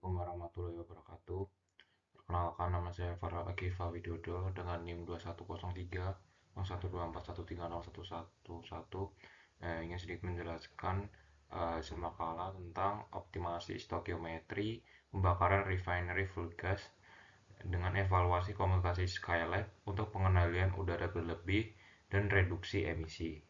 Assalamualaikum warahmatullahi wabarakatuh. Perkenalkan, nama saya Farel Akifa Widodo dengan NIM 2103 0124130111. Ingin sedikit menjelaskan semakalah tentang optimasi stokiometri pembakaran refinery fuel gas dengan evaluasi komunikasi Skylab untuk pengendalian udara berlebih dan reduksi emisi.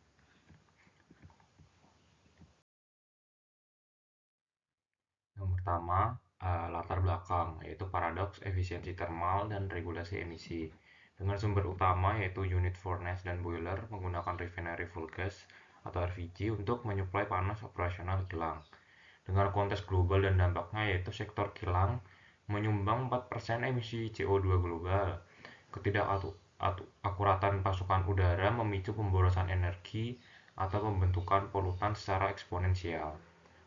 Yang pertama, latar belakang, yaitu paradoks efisiensi termal dan regulasi emisi. Dengan sumber utama yaitu unit furnace dan boiler menggunakan refinery fuel gas atau RVG untuk menyuplai panas operasional kilang. Dengan konteks global dan dampaknya yaitu sektor kilang menyumbang 4% emisi CO2 global. Ketidakakuratan pasukan udara memicu pemborosan energi atau pembentukan polutan secara eksponensial.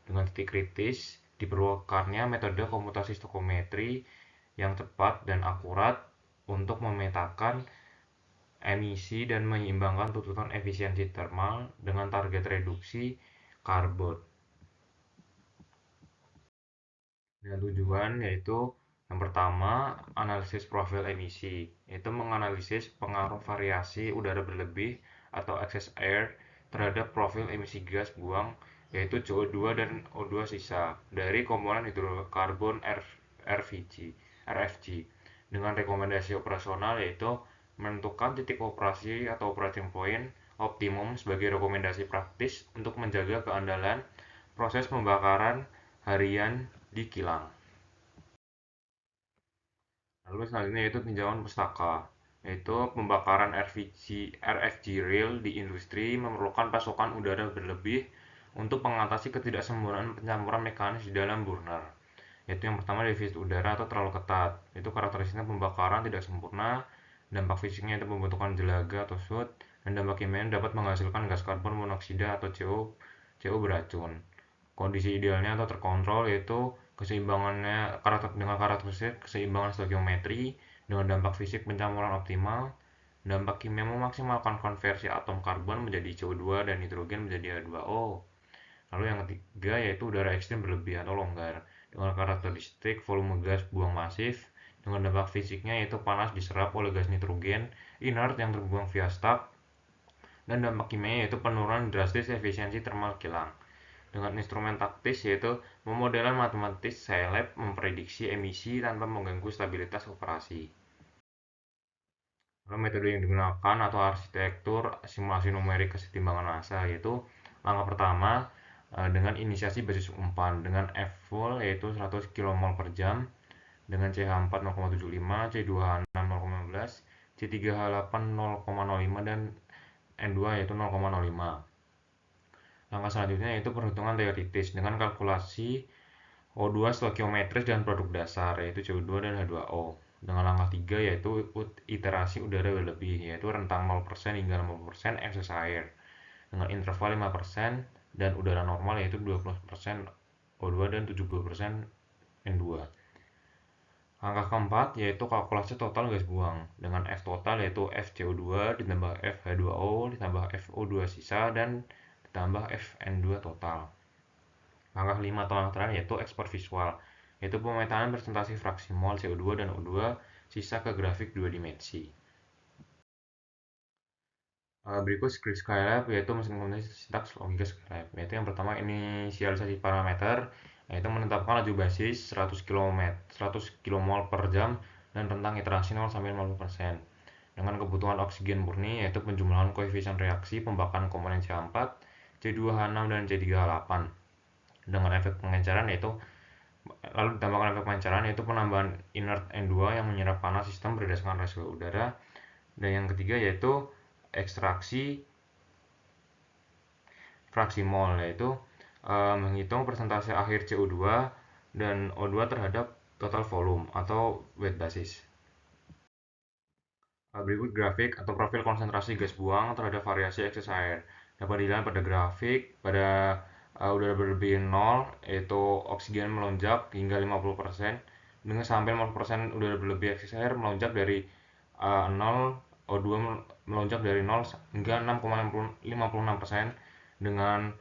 Dengan titik kritis, diperlukannya metode komutasi stokiometri yang cepat dan akurat untuk memetakan emisi dan menyeimbangkan tuntutan efisiensi termal dengan target reduksi karbon. Dengan tujuan yaitu yang pertama, analisis profil emisi, yaitu menganalisis pengaruh variasi udara berlebih atau excess air terhadap profil emisi gas buang, yaitu CO2 dan O2 sisa dari komponen hidrokarbon RFG, dengan rekomendasi operasional yaitu menentukan titik operasi atau operating point optimum sebagai rekomendasi praktis untuk menjaga keandalan proses pembakaran harian di kilang. Lalu selanjutnya yaitu tinjauan pustaka, yaitu pembakaran RFG real di industri memerlukan pasokan udara berlebih untuk mengatasi ketidaksempurnaan pencampuran mekanis di dalam burner. Yaitu yang pertama, defisit udara atau terlalu ketat. Itu karakteristiknya pembakaran tidak sempurna, dampak fisiknya itu pembentukan jelaga atau soot, dan dampak kimianya dapat menghasilkan gas karbon monoksida atau CO beracun. Kondisi idealnya atau terkontrol yaitu keseimbangannya dengan karakteristik keseimbangan stokiometri dengan dampak fisik pencampuran optimal, dampak kimia memaksimalkan konversi atom karbon menjadi CO2 dan nitrogen menjadi H2O. Lalu yang ketiga yaitu udara ekstrim berlebih atau longgar dengan karakteristik volume gas buang masif dengan dampak fisiknya yaitu panas diserap oleh gas nitrogen inert yang terbuang via stak, dan dampak kimianya yaitu penurunan drastis efisiensi termal kilang. Dengan instrumen taktis yaitu pemodelan matematis Scilab memprediksi emisi tanpa mengganggu stabilitas operasi. Lalu metode yang digunakan atau arsitektur simulasi numerik kesetimbangan massa yaitu langkah pertama dengan inisiasi basis umpan dengan F full yaitu 100 kmol per jam dengan CH4 0,75, C2H6 0,15, C3H8 0,05 dan N2 yaitu 0,05. Langkah selanjutnya yaitu perhitungan teoritis dengan kalkulasi O2 stokiometris dan produk dasar yaitu CO2 dan H2O. Dengan langkah 3 yaitu iterasi udara berlebih yaitu rentang 0% hingga 60% excess air dengan interval 5% dan udara normal yaitu 20% O2 dan 70% N2. Langkah keempat yaitu kalkulasi total gas buang dengan F total yaitu F CO2 ditambah F H2O ditambah FO2 sisa dan ditambah FN2 total. Langkah 5 atau langkah terakhir yaitu ekspor visual, yaitu pemetaan presentasi fraksi mol CO2 dan O2 sisa ke grafik 2 dimensi. Berikut script Skylab yaitu mesin komunikasi sintaks logika Skylab, yaitu yang pertama inisialisasi parameter, yaitu menetapkan laju basis 100 kmol per jam dan rentang iterasi 0 sampai 50%. Dengan kebutuhan oksigen murni yaitu penjumlahan koefisien reaksi pembakaran komponen C4, C2H6 dan C3H8. Dengan efek pengenceran yaitu lalu ditambahkan efek pancaran yaitu penambahan inert N2 yang menyerap panas sistem berdasarkan rasio udara. Dan yang ketiga yaitu ekstraksi fraksi mol yaitu menghitung persentase akhir CO2 dan O2 terhadap total volume atau weight basis. Berikut grafik atau profil konsentrasi gas buang terhadap variasi excess air. Dapat dilihat pada grafik pada udara berlebih 0 yaitu oksigen melonjak hingga 50% dengan sampai 50% udara berlebih excess air melonjak dari 0, O2 melonjak dari 0 hingga 6,56% dengan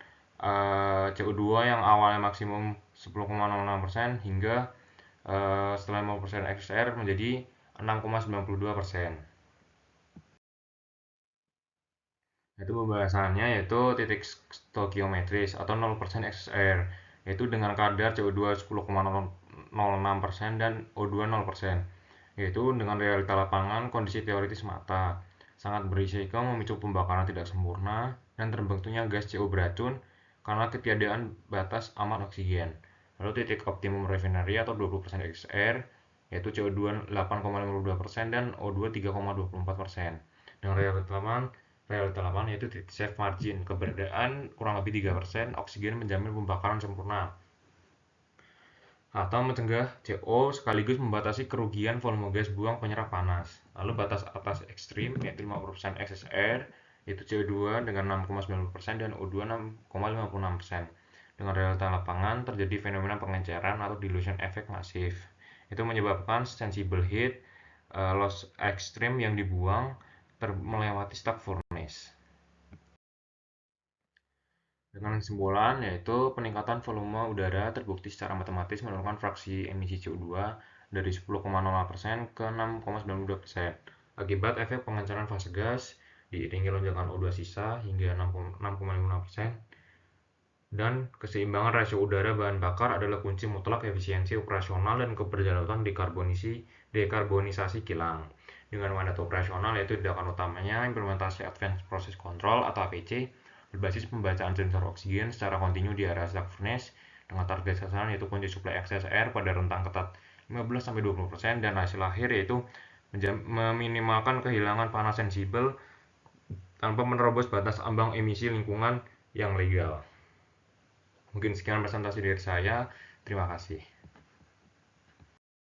CO2 yang awalnya maksimum 10,06% hingga setelah 50% XSR menjadi 6,92%. Itu pembahasannya yaitu titik stoikiometris atau 0% XSR, yaitu dengan kadar CO2 10,06% dan O2 0%, yaitu dengan realita lapangan kondisi teoritis semata, sangat berisiko memicu pembakaran tidak sempurna dan terbentuknya gas CO beracun karena ketiadaan batas aman oksigen. Lalu titik optimum refinery atau 20% XR, yaitu CO2 8,52% dan O2 3,24%. Dengan realita lapangan yaitu titik safe margin, keberadaan kurang lebih 3% oksigen menjamin pembakaran sempurna atau mencegah CO sekaligus membatasi kerugian volume gas buang penyerap panas. Lalu batas atas ekstrim yaitu 50% XSR, yaitu CO2 dengan 6,90% dan O2 6,56%. Dengan realita lapangan terjadi fenomena pengenceran atau dilution effect masif. Itu menyebabkan sensible heat loss ekstrim yang dibuang melewati stuck furnace. Dengan kesimpulan, yaitu peningkatan volume udara terbukti secara matematis menurunkan fraksi emisi CO2 dari 10,0% ke 6,92% akibat efek pengenceran fase gas diiringi lonjakan O2 sisa hingga 6,5%. Dan keseimbangan rasio udara bahan bakar adalah kunci mutlak efisiensi operasional dan keberlanjutan dekarbonisasi kilang. Dengan mandat operasional yaitu tindakan utamanya implementasi Advanced Process Control atau APC berbasis pembacaan sensor oksigen secara kontinu di area stack furnace dengan target sasaran yaitu kunci suplai XSR pada rentang ketat 15-20% dan hasil akhir yaitu meminimalkan kehilangan panas sensibel tanpa menerobos batas ambang emisi lingkungan yang legal. Mungkin sekian presentasi dari saya. Terima kasih.